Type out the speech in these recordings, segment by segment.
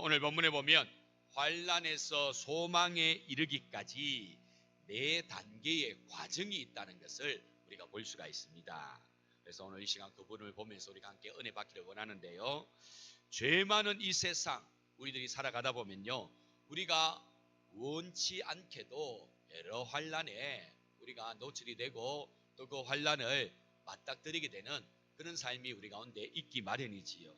오늘 본문에 보면 환난에서 소망에 이르기까지 4단계의 과정이 있다는 것을 우리가 볼 수가 있습니다. 그래서 오늘 이 시간 그 부분을 보면서 우리가 함께 은혜 받기를 원하는데요. 죄 많은 이 세상 우리들이 살아가다 보면요, 우리가 원치 않게도 여러 환난에 우리가 노출이 되고 또 그 환난을 맞닥뜨리게 되는 그런 삶이 우리 가운데 있기 마련이지요.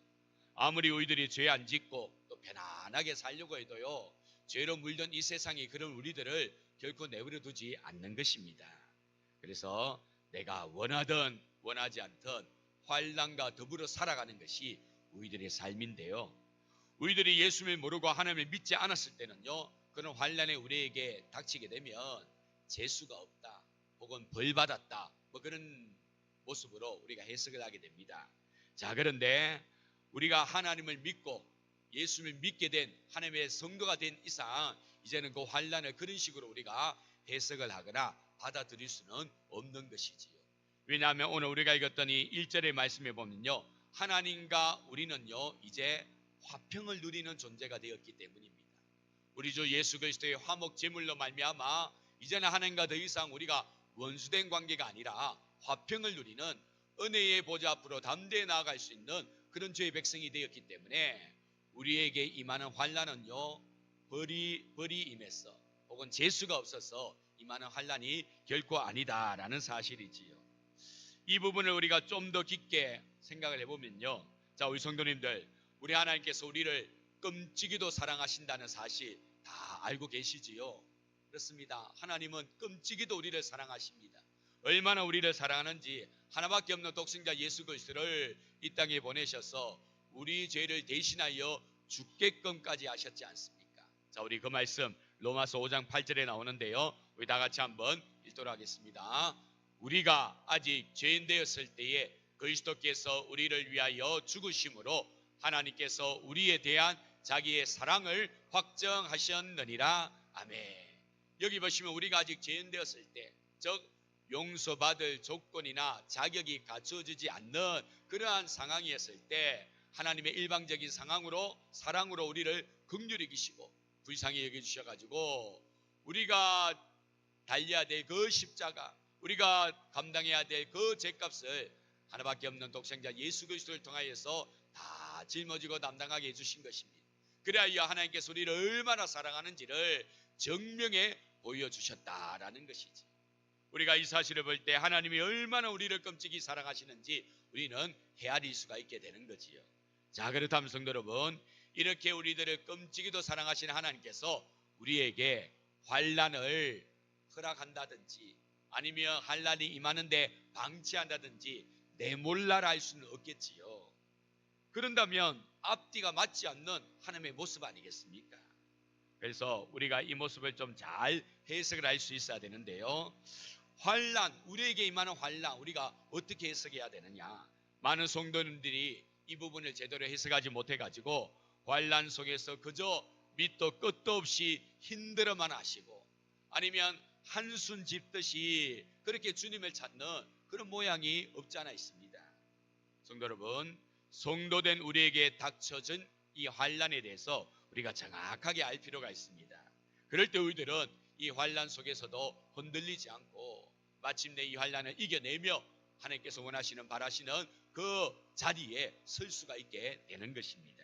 아무리 우리들이 죄 안 짓고 또 편안하게 살려고 해도요, 죄로 물든 이 세상이 그런 우리들을 결코 내버려 두지 않는 것입니다. 그래서 내가 원하든 원하지 않든 환난과 더불어 살아가는 것이 우리들의 삶인데요, 우리들이 예수를 모르고 하나님을 믿지 않았을 때는요, 그런 환난에 우리에게 닥치게 되면 재수가 없다 혹은 벌 받았다 뭐 그런 모습으로 우리가 해석을 하게 됩니다. 자, 그런데 우리가 하나님을 믿고 예수를 믿게 된 하나님의 성도가 된 이상 이제는 그 환난을 그런 식으로 우리가 해석을 하거나 받아들일 수는 없는 것이지요. 왜냐하면 오늘 우리가 읽었던 이 1절의 말씀에 보면요, 하나님과 우리는요 이제 화평을 누리는 존재가 되었기 때문입니다. 우리 주 예수 그리스도의 화목 제물로 말미암아 이제는 하나님과 더 이상 우리가 원수된 관계가 아니라 화평을 누리는 은혜의 보좌 앞으로 담대히 나아갈 수 있는 그런 주의 백성이 되었기 때문에 우리에게 임하는 환난은요, 벌이 임해서 혹은 재수가 없어서 임하는 환난이 결코 아니다라는 사실이지요. 이 부분을 우리가 좀 더 깊게 생각을 해보면요, 자, 우리 성도님들, 우리 하나님께서 우리를 끔찍이도 사랑하신다는 사실 다 알고 계시지요? 그렇습니다. 하나님은 끔찍이도 우리를 사랑하십니다. 얼마나 우리를 사랑하는지 하나밖에 없는 독생자 예수 그리스도를 이 땅에 보내셔서 우리 죄를 대신하여 죽게끔까지 하셨지 않습니까? 자, 우리 그 말씀 로마서 5장 8절에 나오는데요, 우리 다 같이 한번 읽도록 하겠습니다. 우리가 아직 죄인 되었을 때에 그리스도께서 우리를 위하여 죽으심으로 하나님께서 우리에 대한 자기의 사랑을 확정하셨느니라. 아멘. 여기 보시면 우리가 아직 죄인 되었을 때, 즉 용서받을 조건이나 자격이 갖춰지지 않는 그러한 상황이었을 때 하나님의 일방적인 상황으로 사랑으로 우리를 긍휼히 여기시고 불쌍히 여겨주셔가지고 우리가 달려야 될 그 십자가, 우리가 감당해야 될 그 죄값을 하나밖에 없는 독생자 예수 그리스도를 통하여서 다 짊어지고 담당하게 해주신 것입니다. 그래야 하나님께서 우리를 얼마나 사랑하는지를 증명해 보여주셨다라는 것이지. 우리가 이 사실을 볼 때 하나님이 얼마나 우리를 끔찍이 사랑하시는지 우리는 헤아릴 수가 있게 되는 거지요. 자, 그렇다면 성도 여러분, 이렇게 우리들을 끔찍이도 사랑하시는 하나님께서 우리에게 환난을 허락한다든지 아니면 환난이 임하는데 방치한다든지 내몰라라 할 수는 없겠지요. 그런다면 앞뒤가 맞지 않는 하나님의 모습 아니겠습니까? 그래서 우리가 이 모습을 좀 잘 해석을 할 수 있어야 되는데요, 환난, 우리에게 임하는 환난 우리가 어떻게 해석해야 되느냐. 많은 성도님들이 이 부분을 제대로 해석하지 못해가지고 환난 속에서 그저 밑도 끝도 없이 힘들어만 하시고 아니면 한숨 짓듯이 그렇게 주님을 찾는 그런 모양이 없지 않아 있습니다. 성도 여러분, 성도된 우리에게 닥쳐진 이 환난에 대해서 우리가 정확하게 알 필요가 있습니다. 그럴 때 우리들은 이 환난 속에서도 흔들리지 않고 마침내 이 환난을 이겨내며 하나님께서 원하시는 바라시는 그 자리에 설 수가 있게 되는 것입니다.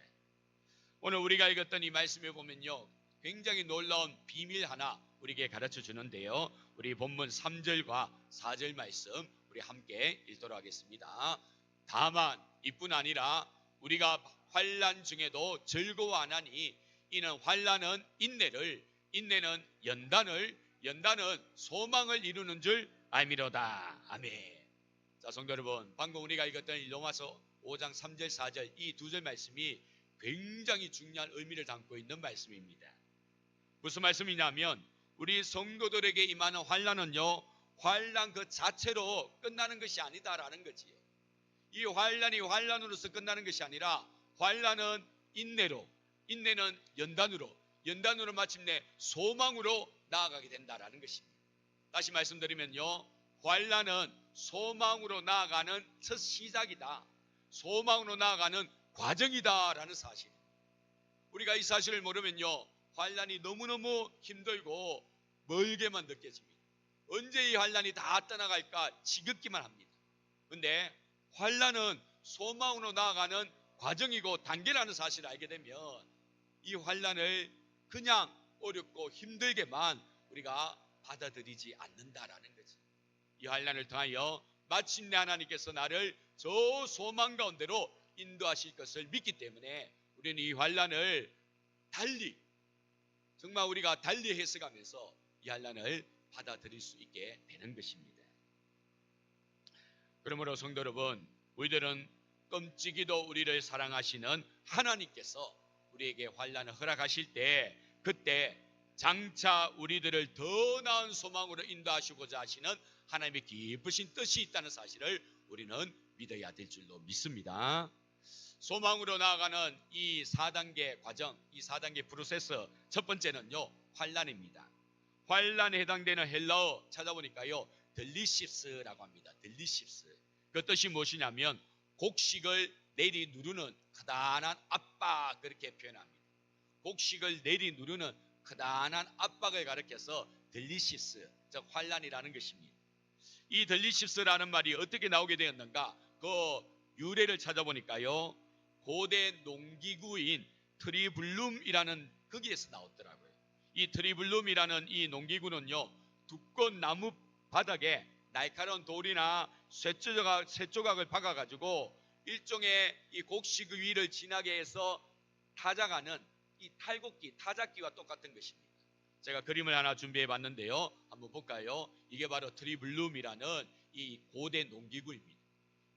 오늘 우리가 읽었던 이 말씀에 보면요, 굉장히 놀라운 비밀 하나 우리에게 가르쳐 주는데요, 우리 본문 3절과 4절 말씀 우리 함께 읽도록 하겠습니다. 다만 이뿐 아니라 우리가 환난 중에도 즐거워하나니 이는 환난은 인내를, 인내는 연단을, 연단은 소망을 이루는 줄 알미로다. 아멘. 자, 성도 여러분, 방금 우리가 읽었던 로마서 5장 3절 4절 이 두 절 말씀이 굉장히 중요한 의미를 담고 있는 말씀입니다. 무슨 말씀이냐면 우리 성도들에게 임하는 환난은요, 환난 그 자체로 끝나는 것이 아니다라는 거지요. 이 환난이 환난으로서 끝나는 것이 아니라 환난은 인내로, 인내는 연단으로, 연단으로 마침내 소망으로 나아가게 된다라는 것입니다. 다시 말씀드리면요, 환난은 소망으로 나아가는 첫 시작이다, 소망으로 나아가는 과정이다라는 사실. 우리가 이 사실을 모르면요, 환난이 너무너무 힘들고 멀게만 느껴집니다. 언제 이 환난이 다 떠나갈까 지겹기만 합니다. 그런데 환난은 소망으로 나아가는 과정이고 단계라는 사실을 알게 되면 이 환난을 그냥 어렵고 힘들게만 우리가 받아들이지 않는다라는 거죠. 이 환난을 통하여 마침내 하나님께서 나를 저 소망 가운데로 인도하실 것을 믿기 때문에 우리는 이 환난을 달리, 정말 우리가 달리 해석하면서 이 환난을 받아들일 수 있게 되는 것입니다. 그러므로 성도 여러분, 우리들은 끔찍이도 우리를 사랑하시는 하나님께서 우리에게 환난을 허락하실 때, 그때 장차 우리들을 더 나은 소망으로 인도하시고자 하시는 하나님의 깊으신 뜻이 있다는 사실을 우리는 믿어야 될 줄로 믿습니다. 소망으로 나아가는 이 4단계 과정, 이 4단계 프로세스, 첫 번째는요, 환난입니다. 환난에 해당되는 헬라어 찾아보니까요, 델리십스라고 합니다. 델리십스. 그 뜻이 무엇이냐면 곡식을 내리 누르는 커다란 압박, 그렇게 표현합니다. 곡식을 내리 누르는 커다란 압박을 가리켜서 델리십스, 즉 환난이라는 것입니다. 이 델리십스라는 말이 어떻게 나오게 되었는가? 그 유래를 찾아보니까요, 고대 농기구인 트리블룸이라는 거기에서 나왔더라고요. 이 트리블룸이라는 이 농기구는요, 두꺼운 나무 바닥에 날카로운 돌이나 쇠조각을 박아가지고 일종의 이 곡식 위를 지나게 해서 타작하는 이 탈곡기, 타작기와 똑같은 것입니다. 제가 그림을 하나 준비해 봤는데요, 한번 볼까요? 이게 바로 트리블룸이라는 이 고대 농기구입니다.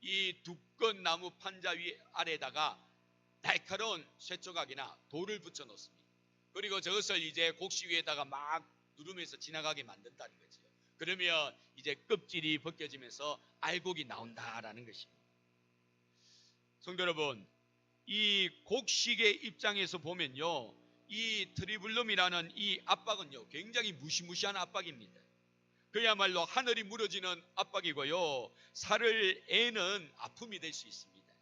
이 두꺼운 나무 판자 아래다가 날카로운 쇠조각이나 돌을 붙여 놓습니다. 그리고 저것을 이제 곡식 위에다가 막 누르면서 지나가게 만든다는 거죠. 그러면 이제 껍질이 벗겨지면서 알곡이 나온다라는 것입니다. 성도 여러분, 이 곡식의 입장에서 보면요, 이 트리블룸이라는 이 압박은요, 굉장히 무시무시한 압박입니다. 그야말로 하늘이 무너지는 압박이고요, 살을 애는 아픔이 될 수 있습니다.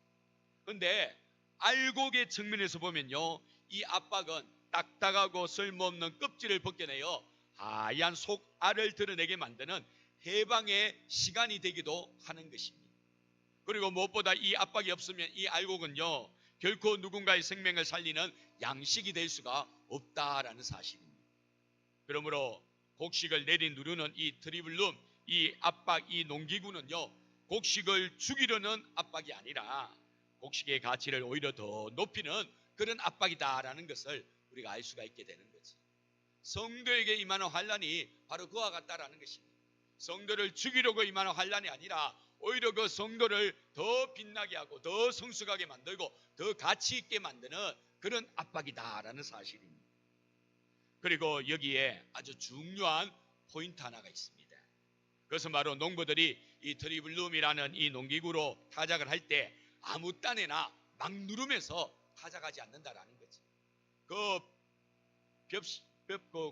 그런데 알곡의 측면에서 보면요, 이 압박은 딱딱하고 쓸모없는 껍질을 벗겨내어 하얀 속알을 드러내게 만드는 해방의 시간이 되기도 하는 것입니다. 그리고 무엇보다 이 압박이 없으면 이 알곡은요, 결코 누군가의 생명을 살리는 양식이 될 수가 없다라는 사실입니다. 그러므로 곡식을 내리 누르는 이 트리블룸, 이 압박, 이 농기구는요, 곡식을 죽이려는 압박이 아니라 곡식의 가치를 오히려 더 높이는 그런 압박이다라는 것을 우리가 알 수가 있게 되는 거지. 성도에게 임하는 환난이 바로 그와 같다라는 것입니다. 성도를 죽이려고 임하는 환난이 아니라 오히려 그 성도를 더 빛나게 하고 더 성숙하게 만들고 더 가치 있게 만드는 그런 압박이다라는 사실입니다. 그리고 여기에 아주 중요한 포인트 하나가 있습니다. 그것은 바로 농부들이 이 트리블룸이라는 이 농기구로 타작을 할 때 아무 딴에나 막 누르면서 타작하지 않는다라는 거죠. 그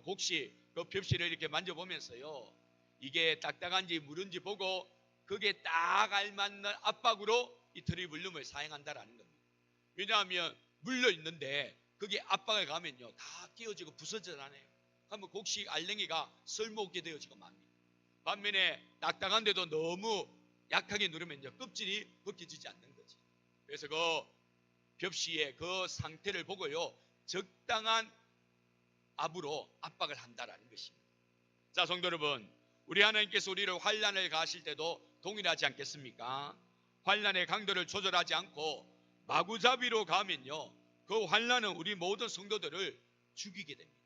곡식, 그 벽실을 이렇게 만져보면서요, 이게 딱딱한지 무른지 보고 그게 딱 알맞는 압박으로 이 트리블룸을 사용한다라는 겁니다. 왜냐하면 물려 있는데 그게 압박을 가면요, 다 끼어지고 부서져나네요. 그러면 곡식 알랭이가 쓸모없게 되어지고 맙니다. 반면에 딱딱한데도 너무 약하게 누르면요, 껍질이 벗겨지지 않는 거지. 그래서 그 벽시의 그 상태를 보고요, 적당한 압으로 압박을 한다라는 것입니다. 자, 성도 여러분, 우리 하나님께서 우리를 환난을 가하실 때도 동일하지 않겠습니까? 환난의 강도를 조절하지 않고 마구잡이로 가면요, 그 환난은 우리 모든 성도들을 죽이게 됩니다.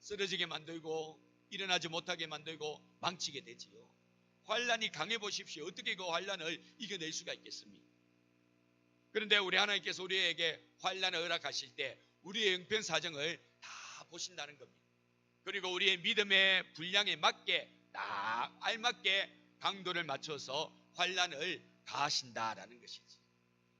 쓰러지게 만들고 일어나지 못하게 만들고 망치게 되지요. 환난이 강해 보십시오. 어떻게 그 환난을 이겨낼 수가 있겠습니까? 그런데 우리 하나님께서 우리에게 환난을 허락하실 때 우리의 형편 사정을 다 보신다는 겁니다. 그리고 우리의 믿음의 분량에 맞게 딱 알맞게 강도를 맞춰서 환난을 가하신다라는 것이지.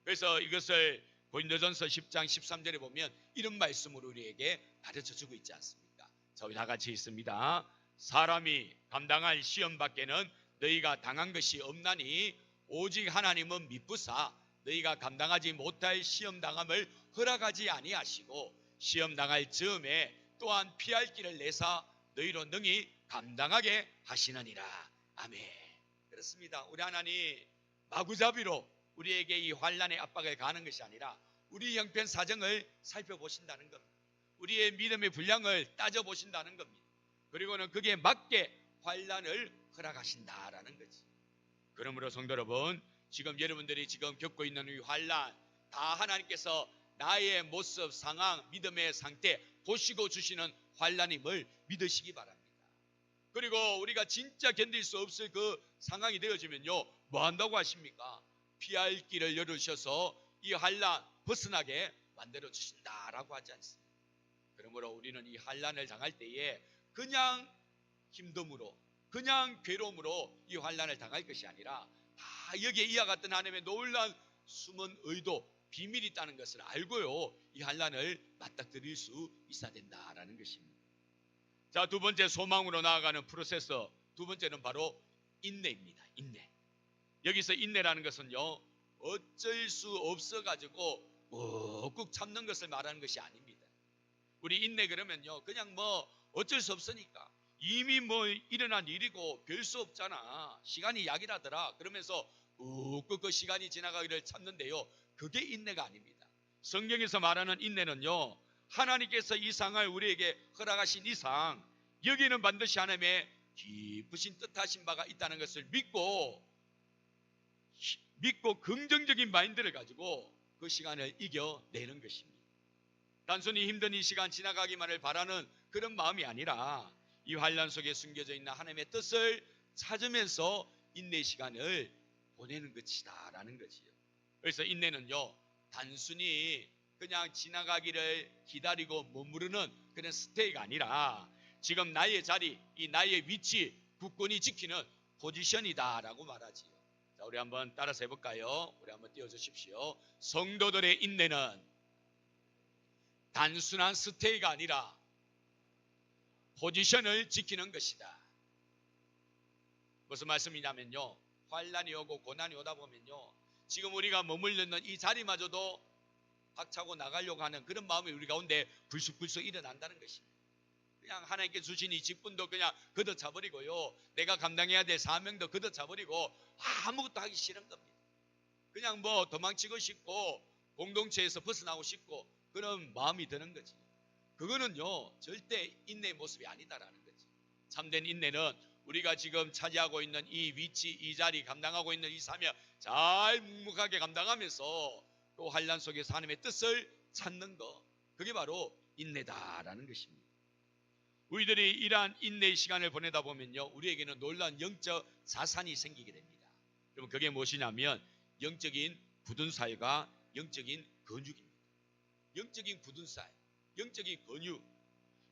그래서 이것을 고린도전서 10장 13절에 보면 이런 말씀으로 우리에게 가르쳐주고 있지 않습니까? 저희 다 같이 있습니다. 사람이 감당할 시험 밖에는 너희가 당한 것이 없나니 오직 하나님은 미쁘사 너희가 감당하지 못할 시험 당함을 허락하지 아니하시고 시험 당할 즈음에 또한 피할 길을 내사 너희로 능히 감당하게 하시느니라. 아멘. 그렇습니다. 우리 하나님 마구잡이로 우리에게 이 환난의 압박을 가하는 것이 아니라 우리 형편 사정을 살펴보신다는 겁니다. 우리의 믿음의 분량을 따져보신다는 겁니다. 그리고는 그게 맞게 환난을 허락하신다라는 거지. 그러므로 성도 여러분, 지금 여러분들이 지금 겪고 있는 이 환난 다 하나님께서 나의 모습, 상황, 믿음의 상태 보시고 주시는 환난임을 믿으시기 바랍니다. 그리고 우리가 진짜 견딜 수 없을 그 상황이 되어지면요, 뭐 한다고 하십니까? 피할 길을 열으셔서 이 환난 벗어나게 만들어 주신다라고 하지 않습니까? 그러므로 우리는 이 환난을 당할 때에 그냥 힘듦으로, 그냥 괴로움으로 이 환난을 당할 것이 아니라 다 여기에 이와 같은 하나님의 놀라운 숨은 의도, 비밀이 있다는 것을 알고요, 이 환난을 맞닥뜨릴 수 있어야 된다라는 것입니다. 자, 두 번째 소망으로 나아가는 프로세서, 두 번째는 바로 인내입니다. 인내. 여기서 인내라는 것은요, 어쩔 수 없어 가지고 꾹꾹 참는 것을 말하는 것이 아닙니다. 우리 인내 그러면요, 그냥 뭐 어쩔 수 없으니까, 이미 뭐 일어난 일이고 별 수 없잖아, 시간이 약이라더라 그러면서 꾹꾹 그 시간이 지나가기를 참는데요, 그게 인내가 아닙니다. 성경에서 말하는 인내는요, 하나님께서 이 상을 우리에게 허락하신 이상 여기는 반드시 하나님의 깊으신 뜻하신 바가 있다는 것을 믿고 긍정적인 마인드를 가지고 그 시간을 이겨내는 것입니다. 단순히 힘든 이 시간 지나가기만을 바라는 그런 마음이 아니라 이 환난 속에 숨겨져 있는 하나님의 뜻을 찾으면서 인내 시간을 보내는 것이다라는 거지요. 그래서 인내는요, 단순히 그냥 지나가기를 기다리고 머무르는 그런 스테이가 아니라 지금 나의 자리, 이 나의 위치 굳건히 지키는 포지션이다라고 말하지요. 자, 우리 한번 따라서 해볼까요? 우리 한번 띄워주십시오. 성도들의 인내는 단순한 스테이가 아니라 포지션을 지키는 것이다. 무슨 말씀이냐면요, 환난이 오고 고난이 오다 보면요, 지금 우리가 머물러 있는 이 자리마저도 박차고 나가려고 하는 그런 마음이 우리 가운데 불쑥불쑥 일어난다는 것입니다. 그냥 하나님께 주신 이 직분도 그냥 걷어차버리고요, 내가 감당해야 될 사명도 걷어차버리고 아무것도 하기 싫은 겁니다. 그냥 뭐 도망치고 싶고 공동체에서 벗어나고 싶고 그런 마음이 드는 거지. 그거는요, 절대 인내의 모습이 아니다라는 거지. 참된 인내는 우리가 지금 차지하고 있는 이 위치, 이 자리, 감당하고 있는 이 사명 잘 묵묵하게 감당하면서 또 환난 속에서 하나님의 뜻을 찾는 것, 그게 바로 인내다라는 것입니다. 우리들이 이러한 인내의 시간을 보내다 보면요, 우리에게는 놀라운 영적 자산이 생기게 됩니다. 그럼 그게 무엇이냐면 영적인 굳은 살과 영적인 근육입니다. 영적인 굳은 살, 영적인 근육.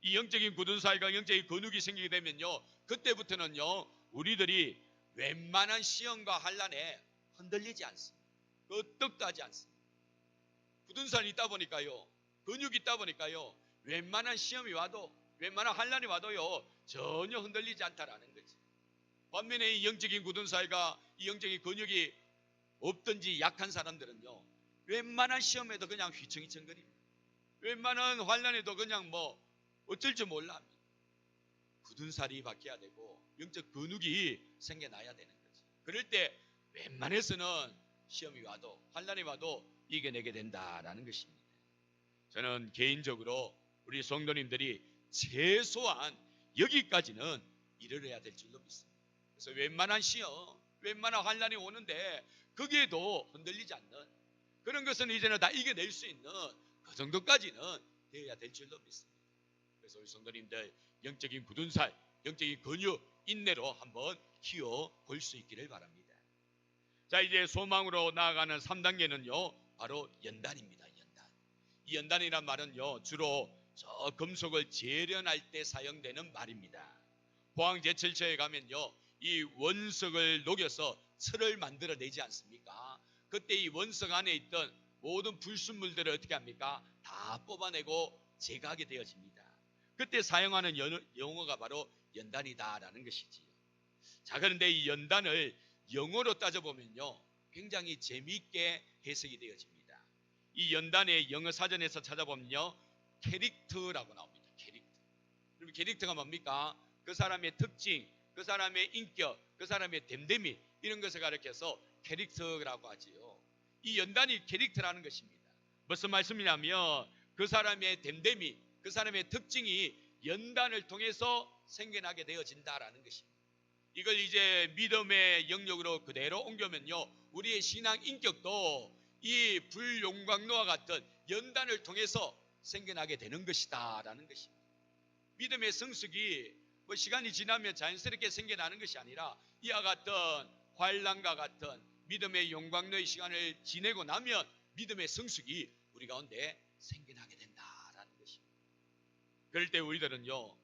이 영적인 굳은 살과 영적인 근육이 생기게 되면요, 그때부터는요, 우리들이 웬만한 시험과 환난에 흔들리지 않습니다. 끄떡도 하지 않습니다. 굳은 살이 있다 보니까요, 근육이 있다 보니까요, 웬만한 시험이 와도, 웬만한 환난이 와도요, 전혀 흔들리지 않다라는 거지. 반면에 이 영적인 굳은 살과 이 영적인 근육이 없든지 약한 사람들은요, 웬만한 시험에도 그냥 휘청휘청거립니다. 웬만한 환난에도 그냥 뭐 어쩔 줄 몰라 합니다. 굳은 살이 박혀야 되고 영적 근육이 생겨나야 되는 거지. 그럴 때 웬만해서는 시험이 와도 환난이 와도 이겨내게 된다라는 것입니다. 저는 개인적으로 우리 성도님들이 최소한 여기까지는 이르러야 될 줄로 믿습니다. 그래서 웬만한 시험, 웬만한 환난이 오는데 거기에도 흔들리지 않는 그런 것은 이제는 다 이겨낼 수 있는 그 정도까지는 되어야 될 줄로 믿습니다. 그래서 우리 성도님들 영적인 굳은 살, 영적인 근육, 인내로 한번 키워볼 수 있기를 바랍니다. 자, 이제 소망으로 나아가는 3단계는요 바로 연단입니다. 연단. 이 연단이란 말은요 주로 저 금속을 재련할 때 사용되는 말입니다. 포항제철처에 가면요 이 원석을 녹여서 철을 만들어내지 않습니까? 그때 이 원석 안에 있던 모든 불순물들을 어떻게 합니까? 다 뽑아내고 제거하게 되어집니다. 그때 사용하는 용어가 바로 연단이다라는 것이지요. 자, 그런데 이 연단을 영어로 따져보면요 굉장히 재미있게 해석이 되어집니다. 이 연단의 영어 사전에서 찾아보면요 캐릭터라고 나옵니다. 캐릭터. 그럼 캐릭터가 뭡니까? 그 사람의 특징, 그 사람의 인격, 그 사람의 됨됨이 이런 것을 가리켜서 캐릭터라고 하지요. 이 연단이 캐릭터라는 것입니다. 무슨 말씀이냐면 그 사람의 됨됨이, 그 사람의 특징이 연단을 통해서 생겨나게 되어진다라는 것입니다. 이걸 이제 믿음의 영역으로 그대로 옮겨면요, 우리의 신앙 인격도 이 불용광로와 같은 연단을 통해서 생겨나게 되는 것이다 라는 것입니다. 믿음의 성숙이 뭐 시간이 지나면 자연스럽게 생겨나는 것이 아니라 이와 같은 환난과 같은 믿음의 용광로의 시간을 지내고 나면 믿음의 성숙이 우리 가운데 생겨나게 된다라는 것입니다. 그럴 때 우리들은요,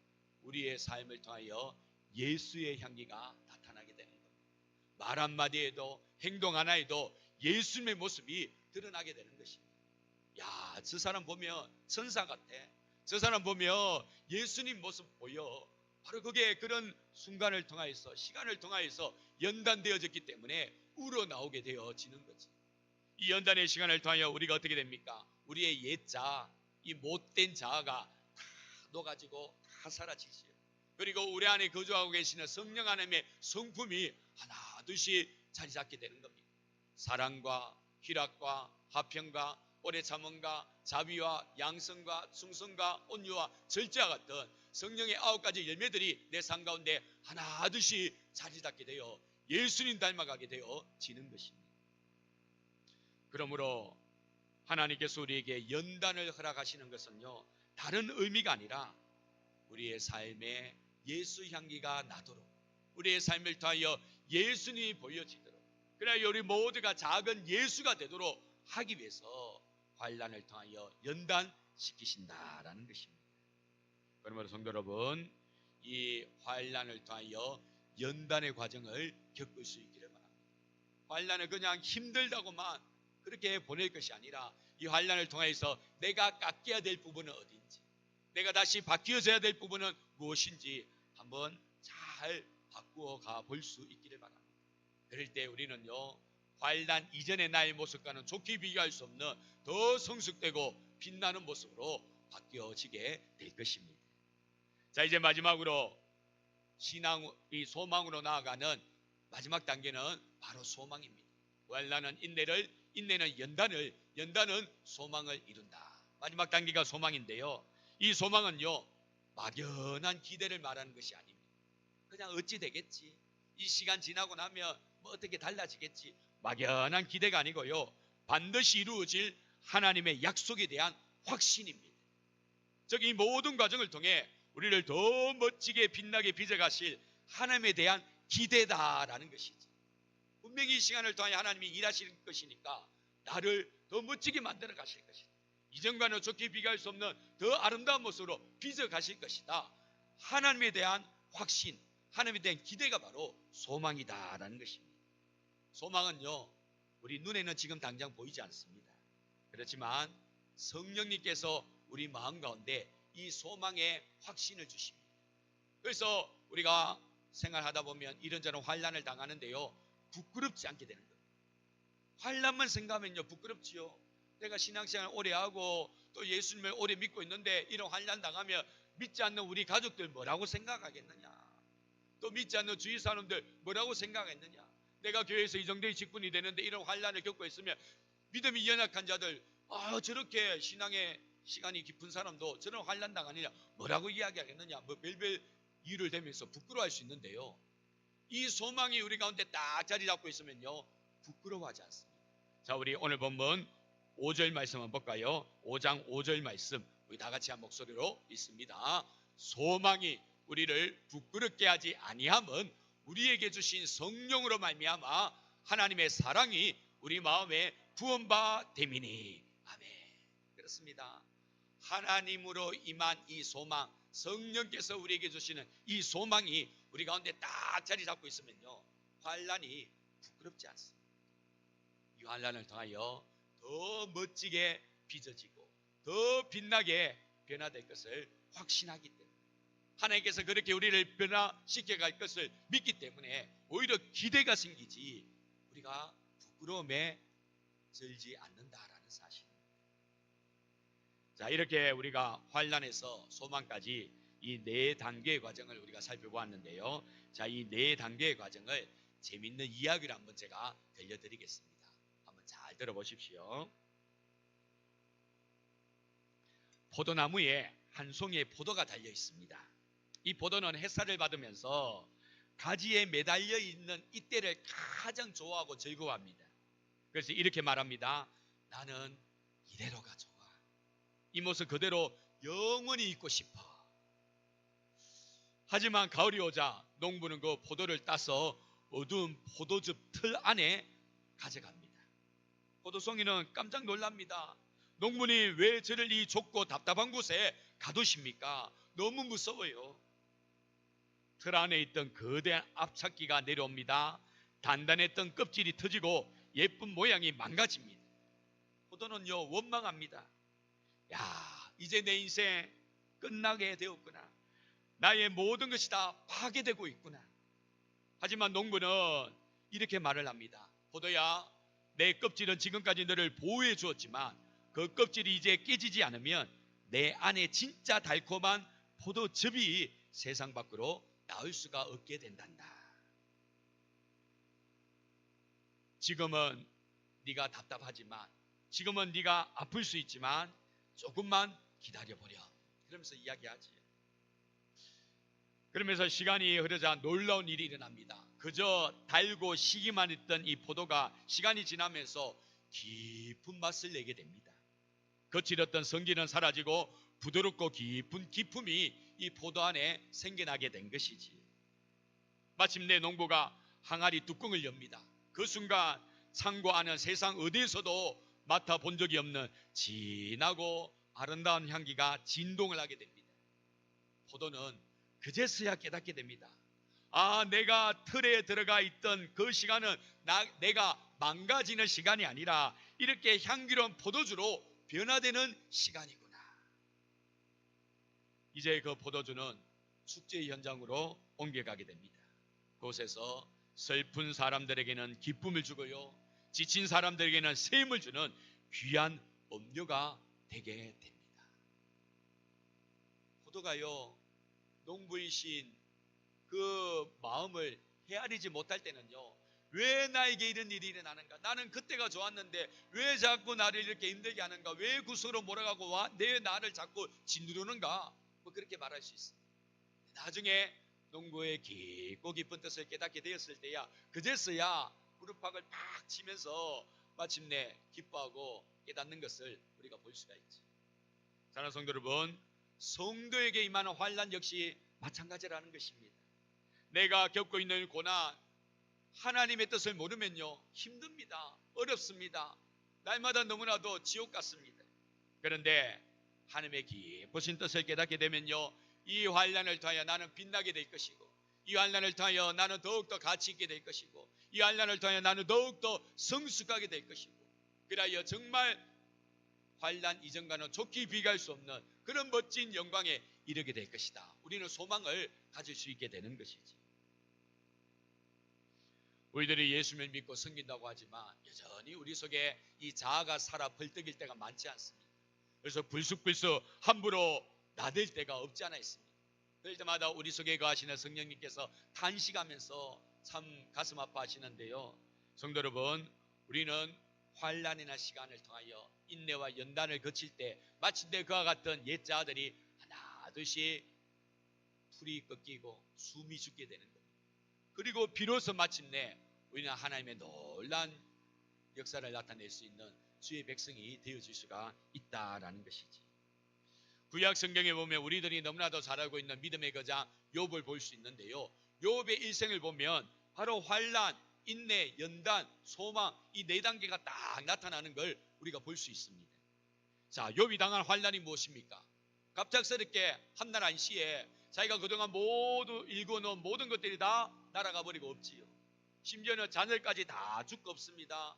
우리의 삶을 통하여 예수의 향기가 나타나게 되는 겁니다. 말 한마디에도 행동 하나에도 예수님의 모습이 드러나게 되는 것입니다. 야, 저 사람 보면 천사 같아. 저 사람 보면 예수님 모습 보여. 바로 그게 그런 순간을 통하여서, 시간을 통하여서 연단되어졌기 때문에 우러나오게 되어지는 거지. 이 연단의 시간을 통하여 우리가 어떻게 됩니까? 우리의 옛자, 이 못된 자아가 다 녹아지고 다 사라지지요. 그리고 우리 안에 거주하고 계시는 성령 하나님의 성품이 하나둘씩 자리 잡게 되는 겁니다. 사랑과 희락과 화평과 오래 참음과 자비와 양성과 충성과 온유와 절제와 같은 성령의 9가지 열매들이 내 삶 가운데 하나둘씩 자리 잡게 되어 예수님 닮아가게 되어지는 것입니다. 그러므로 하나님께서 우리에게 연단을 허락하시는 것은요, 다른 의미가 아니라 우리의 삶에 예수 향기가 나도록, 우리의 삶을 통하여 예수님이 보여지도록, 그래야 우리 모두가 작은 예수가 되도록 하기 위해서 환난을 통하여 연단시키신다라는 것입니다. 그러므로 성도 여러분, 이 환난을 통하여 연단의 과정을 겪을 수 있기를 바랍니다. 환난을 그냥 힘들다고만 그렇게 보낼 것이 아니라 이 환난을 통해서 내가 깎여야 될 부분은 어딘지, 내가 다시 바뀌어져야 될 부분은 무엇인지 한번 잘 바꾸어 가 볼 수 있기를 바랍니다. 그럴 때 우리는요, 환난 이전의 나의 모습과는 좋게 비교할 수 없는 더 성숙되고 빛나는 모습으로 바뀌어지게 될 것입니다. 자, 이제 마지막으로 신앙이 소망으로 나아가는 마지막 단계는 바로 소망입니다. 환난은 인내를, 인내는 연단을, 연단은 소망을 이룬다. 마지막 단계가 소망인데요, 이 소망은요, 막연한 기대를 말하는 것이 아닙니다. 그냥 어찌 되겠지, 이 시간 지나고 나면 뭐 어떻게 달라지겠지, 막연한 기대가 아니고요, 반드시 이루어질 하나님의 약속에 대한 확신입니다. 즉, 이 모든 과정을 통해 우리를 더 멋지게 빛나게 빚어가실 하나님에 대한 기대다라는 것이지. 분명히 이 시간을 통해 하나님이 일하실 것이니까 나를 더 멋지게 만들어 가실 것이다. 이전과는 좋게 비교할 수 없는 더 아름다운 모습으로 빚어 가실 것이다. 하나님에 대한 확신, 하나님에 대한 기대가 바로 소망이다라는 것입니다. 소망은요, 우리 눈에는 지금 당장 보이지 않습니다. 그렇지만 성령님께서 우리 마음 가운데 이 소망의 확신을 주십니다. 그래서 우리가 생활하다 보면 이런저런 환난을 당하는데요, 부끄럽지 않게 되는 겁니다. 환난만 생각하면요, 부끄럽지요. 내가 신앙생활 오래 하고 또 예수님을 오래 믿고 있는데 이런 환난 당하면 믿지 않는 우리 가족들 뭐라고 생각하겠느냐, 또 믿지 않는 주위 사람들 뭐라고 생각하겠느냐, 내가 교회에서 이 정도의 직분이 되는데 이런 환난을 겪고 있으면 믿음이 연약한 자들, 저렇게 신앙의 시간이 깊은 사람도 저런 환난 당하느냐 뭐라고 이야기하겠느냐, 뭐 별별 이유를 대면서 부끄러워할 수 있는데요, 이 소망이 우리 가운데 딱 자리 잡고 있으면요, 부끄러워하지 않습니다. 자, 우리 오늘 본문 5절 말씀 한번 볼까요? 5장 5절 말씀 우리 다 같이 한 목소리로 읽습니다. 소망이 우리를 부끄럽게 하지 아니함은 우리에게 주신 성령으로 말미암아 하나님의 사랑이 우리 마음에 부은 바 됨이니. 아멘. 그렇습니다. 하나님으로 임한 이 소망, 성령께서 우리에게 주시는 이 소망이 우리 가운데 딱 자리 잡고 있으면요, 환난이 부끄럽지 않습니다. 이 환난을 통하여 더 멋지게 빚어지고 더 빛나게 변화될 것을 확신하기 때문에, 하나님께서 그렇게 우리를 변화시켜 갈 것을 믿기 때문에 오히려 기대가 생기지 우리가 부끄러움에 절지 않는다라는 사실입니다. 자, 이렇게 우리가 환난에서 소망까지 이 네 단계의 과정을 우리가 살펴보았는데요. 자, 이 네 단계의 과정을 재밌는 이야기를 한번 제가 들려드리겠습니다. 한번 잘 들어보십시오. 포도나무에 한 송이의 포도가 달려 있습니다. 이 포도는 햇살을 받으면서 가지에 매달려 있는 이때를 가장 좋아하고 즐거워합니다. 그래서 이렇게 말합니다. 나는 이대로가 좋아. 이 모습 그대로 영원히 있고 싶어. 하지만 가을이 오자 농부는 그 포도를 따서 어두운 포도즙 틀 안에 가져갑니다. 포도송이는 깜짝 놀랍니다. 농부님, 왜 저를 이 좁고 답답한 곳에 가두십니까? 너무 무서워요. 틀 안에 있던 거대한 앞착기가 내려옵니다. 단단했던 껍질이 터지고 예쁜 모양이 망가집니다. 포도는요, 원망합니다. 야, 이제 내 인생 끝나게 되었구나. 나의 모든 것이 다 파괴되고 있구나. 하지만 농부는 이렇게 말을 합니다. 포도야, 내 껍질은 지금까지 너를 보호해 주었지만 그 껍질이 이제 깨지지 않으면 내 안에 진짜 달콤한 포도즙이 세상 밖으로 나올 수가 없게 된단다. 지금은 네가 답답하지만, 지금은 네가 아플 수 있지만 조금만 기다려보렴. 그러면서 이야기하지. 그러면서 시간이 흐르자 놀라운 일이 일어납니다. 그저 달고 시기만 했던 이 포도가 시간이 지나면서 깊은 맛을 내게 됩니다. 거칠었던 성질은 사라지고 부드럽고 깊은 기품이 이 포도 안에 생겨나게 된 것이지. 마침내 농부가 항아리 뚜껑을 엽니다. 그 순간 창고 안은 세상 어디에서도 맡아본 적이 없는 진하고 아름다운 향기가 진동을 하게 됩니다. 포도는 그제서야 깨닫게 됩니다. 아, 내가 틀에 들어가 있던 그 시간은 내가 망가지는 시간이 아니라 이렇게 향기로운 포도주로 변화되는 시간이구나. 이제 그 포도주는 축제 현장으로 옮겨가게 됩니다. 그곳에서 슬픈 사람들에게는 기쁨을 주고요, 지친 사람들에게는 샘을 주는 귀한 음료가 되게 됩니다. 포도가요, 농부이신 그 마음을 헤아리지 못할 때는요, 왜 나에게 이런 일이 일어나는가? 나는 그때가 좋았는데 왜 자꾸 나를 이렇게 힘들게 하는가? 왜 구석으로 몰아가고 내 나를 자꾸 짓누르는가? 뭐 그렇게 말할 수 있습니다. 나중에 농부의 깊고 깊은 뜻을 깨닫게 되었을 때야, 그제서야 무릎팍을 팍 치면서 마침내 기뻐하고 깨닫는 것을 우리가 볼 수가 있죠. 사랑하는 성도 여러분, 성도에게 임하는 환난 역시 마찬가지라는 것입니다. 내가 겪고 있는 고난, 하나님의 뜻을 모르면요, 힘듭니다. 어렵습니다. 날마다 너무나도 지옥 같습니다. 그런데 하나님의 깊으신 뜻을 깨닫게 되면요, 이 환난을 통하여 나는 빛나게 될 것이고, 이 환난을 통하여 나는 더욱더 가치 있게 될 것이고, 이 환난을 통하여 나는 더욱더 성숙하게 될 것이고, 그리하여 정말 환난 이전과는 좋게 비교할 수 없는 그런 멋진 영광에 이르게 될 것이다. 우리는 소망을 가질 수 있게 되는 것이지. 우리들이 예수를 믿고 섬긴다고 하지만 여전히 우리 속에 이 자아가 살아 벌떡일 때가 많지 않습니다. 그래서 불쑥불쑥 함부로 나댈 때가 없지 않아 있습니다. 그럴 때마다 우리 속에 거하시는 성령님께서 탄식하면서 참 가슴 아파하시는데요. 성도 여러분, 우리는 환난이나 시간을 통하여 인내와 연단을 거칠 때 마침내 그와 같던 옛 자아들이 하나 둘씩 풀이 꺾이고 숨이 죽게 되는 겁니다. 그리고 비로소 마침내 우리는 하나님의 놀라운 역사를 나타낼 수 있는 주의 백성이 되어질 수가 있다라는 것이지. 구약 성경에 보면 우리들이 너무나도 잘 알고 있는 믿음의 거장 욥을 볼 수 있는데요, 욥의 일생을 보면 바로 환난, 인내, 연단, 소망, 이 네 단계가 딱 나타나는 걸 우리가 볼 수 있습니다. 자, 욥이 당한 환난이 무엇입니까? 갑작스럽게 한날 한시에 자기가 그동안 모두 일궈놓은 모든 것들이 다 날아가 버리고 없지요. 심지어는 자녀까지 다 죽고 없습니다.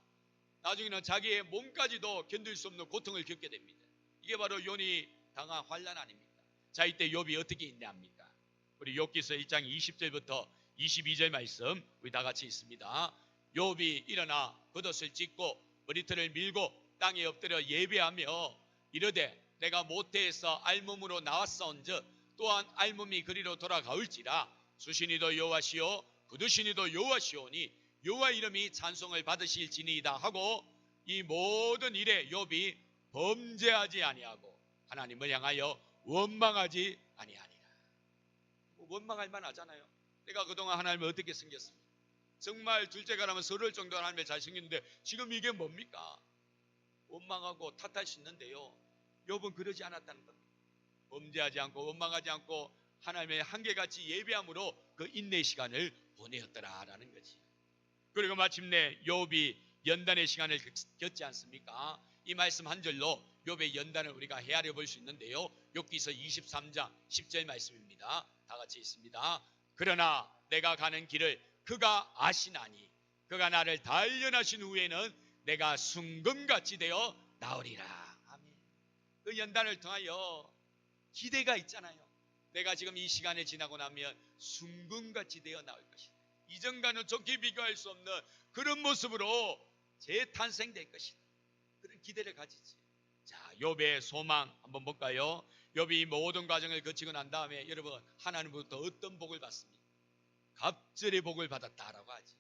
나중에는 자기의 몸까지도 견딜 수 없는 고통을 겪게 됩니다. 이게 바로 욥이 당한 환난 아닙니까? 자, 이때 욥이 어떻게 인내합니까? 우리 욥기서 1장 20절부터 22절 말씀 우리 다 같이 있습니다. 욥이 일어나 겉옷을 찢고 머리털을 밀고 땅에 엎드려 예배하며 이르되 내가 모태에서 알몸으로 나왔사온즉 또한 알몸이 그리로 돌아가올지라 수신이도 여호와시요 구두신이도 여호와시오니 여호와 이름이 찬송을 받으실지니이다 하고 이 모든 일에 욥이 범죄하지 아니하고 하나님을 향하여 원망하지 아니하니라. 원망할 만하잖아요. 내가 그동안 하나님을 어떻게 섬겼습니까? 정말 둘째가라면 서러울 정도로 하나님을 잘 섬겼는데 지금 이게 뭡니까? 원망하고 탓할 수 있는데요, 욥은 그러지 않았다는 겁니다. 범죄하지 않고 원망하지 않고 하나님의 한결같이 예배함으로 그 인내의 시간을 보내었더라라는 거지. 그리고 마침내 욥이 연단의 시간을 겪지 않습니까? 이 말씀 한 절로 욥의 연단을 우리가 헤아려 볼 수 있는데요, 욥기서 23장 10절 말씀입니다. 다 같이 있습니다. 그러나 내가 가는 길을 그가 아시나니 그가 나를 단련하신 후에는 내가 순금같이 되어 나오리라. 아멘. 그 연단을 통하여 기대가 있잖아요. 내가 지금 이 시간을 지나고 나면 순금같이 되어 나올 것이다. 이전과는 좋게 비교할 수 없는 그런 모습으로 재탄생될 것이다. 그런 기대를 가지지. 자, 욥의 소망 한번 볼까요? 욥이 모든 과정을 거치고 난 다음에 여러분 하나님부터 어떤 복을 받습니까? 갑절의 복을 받았다라고 하지.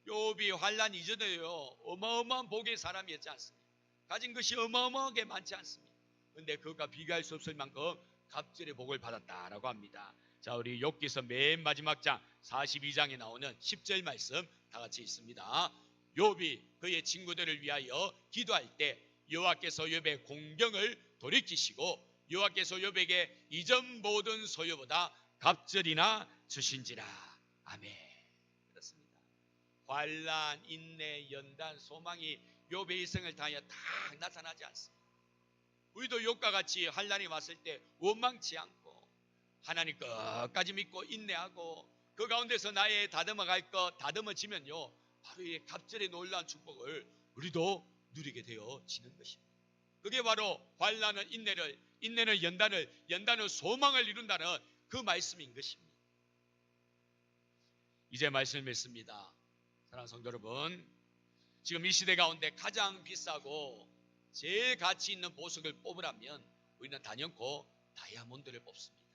욥이 환난 이전에요 어마어마한 복의 사람이었지 않습니까? 가진 것이 어마어마하게 많지 않습니까? 그런데 그것과 비교할 수 없을 만큼 갑절의 복을 받았다라고 합니다. 자, 우리 욥기서 맨 마지막 장 42장에 나오는 10절 말씀 다 같이 있습니다. 욥이 그의 친구들을 위하여 기도할 때 여호와께서 욥의 공경을 돌이키시고 여호와께서 욥에게 이전 모든 소유보다 갑절이나 주신지라. 아멘. 그렇습니다. 환난, 인내, 연단, 소망이 욥의 일생을 다하여 다 나타나지 않습니다. 우리도 욥과 같이 환난이 왔을 때 원망치 않고 하나님 끝까지 믿고 인내하고 그 가운데서 나의 다듬어갈 것 다듬어지면요, 바로 이 갑절의 놀라운 축복을 우리도 누리게 되어지는 것입니다. 그게 바로 환난은 인내를, 인내는 연단을, 연단은 소망을 이룬다는 그 말씀인 것입니다. 이제 말씀을 맺습니다. 사랑하는 성도 여러분, 지금 이 시대 가운데 가장 비싸고 제일 가치 있는 보석을 뽑으라면 우리는 단연코 다이아몬드를 뽑습니다.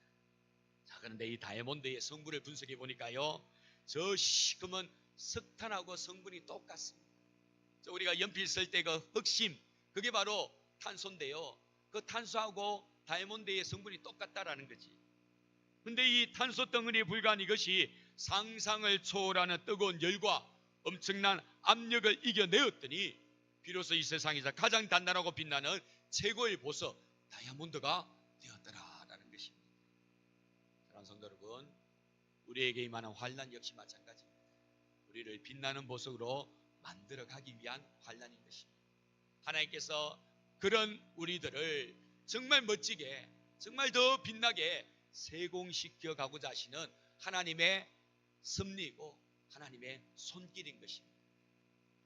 자, 그런데 이 다이아몬드의 성분을 분석해 보니까요, 저 시커먼 석탄하고 성분이 똑같습니다. 우리가 연필 쓸 때 그 흑심, 그게 바로 탄소인데요, 그 탄소하고 다이아몬드의 성분이 똑같다라는 거지. 근데 이 탄소 덩어리에 불과한 이것이 상상을 초월하는 뜨거운 열과 엄청난 압력을 이겨내었더니 비로소 이 세상에서 가장 단단하고 빛나는 최고의 보석 다이아몬드가 되었더라라는 것입니다. 사랑하는 성도 여러분, 우리에게 임하는 환난 역시 마찬가지입니다. 우리를 빛나는 보석으로 만들어가기 위한 환난인 것입니다. 하나님께서 그런 우리들을 정말 멋지게, 정말 더 빛나게 세공시켜 가고자 하시는 하나님의 섭리이고 하나님의 손길인 것입니다.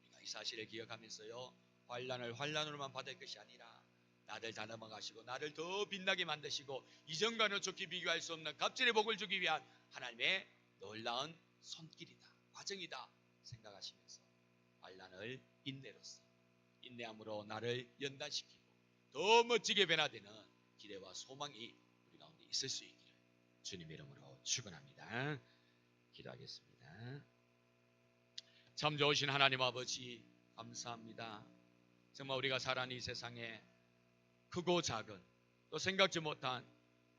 우리가 이 사실을 기억하면서요, 환난을 환난으로만 받을 것이 아니라 나를 다듬어 가시고 나를 더 빛나게 만드시고 이전과는 좋게 비교할 수 없는 갑절의 복을 주기 위한 하나님의 놀라운 손길이다, 과정이다 생각하시면서 환난을 인내로써, 인내함으로 나를 연단시키고 더 멋지게 변화되는 기대와 소망이 우리 가운데 있을 수 있기를 주님의 이름으로 축원합니다. 기도하겠습니다. 참 좋으신 하나님 아버지, 감사합니다. 정말 우리가 살아가는 이 세상에 크고 작은 또 생각지 못한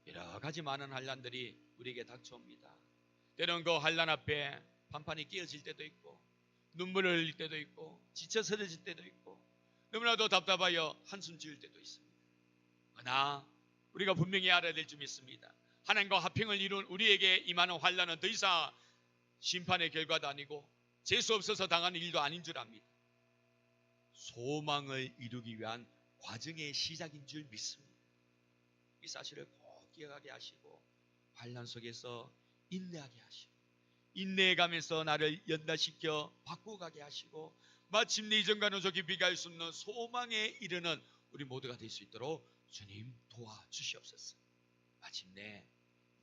여러 가지 많은 환난들이 우리에게 닥쳐옵니다. 때로는 그 환난 앞에 판판이 끼어질 때도 있고 눈물을 흘릴 때도 있고 지쳐 쓰러질 때도 있고 너무나도 답답하여 한숨 지을 때도 있습니다. 그러나 우리가 분명히 알아야 될 점 있습니다. 하나님과 화평을 이룬 우리에게 임하는 환난은 더 이상 심판의 결과도 아니고 재수 없어서 당하는 일도 아닌 줄 압니다. 소망을 이루기 위한 과정의 시작인 줄 믿습니다. 이 사실을 꼭 기억하게 하시고 환난 속에서 인내하게 하시고 인내해가면서 나를 연단시켜 바꾸가게 하시고 마침내 이전과는 좋게 비교할 수 없는 소망에 이르는 우리 모두가 될 수 있도록 주님 도와주시옵소서. 마침내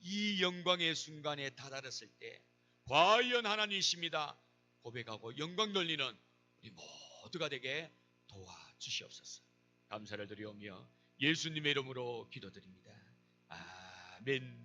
이 영광의 순간에 다다랐을 때 과연 하나님이십니다 고백하고 영광 돌리는 우리 모두가 되게 도와주시옵소서. 감사를 드리오며 예수님의 이름으로 기도드립니다. 아멘.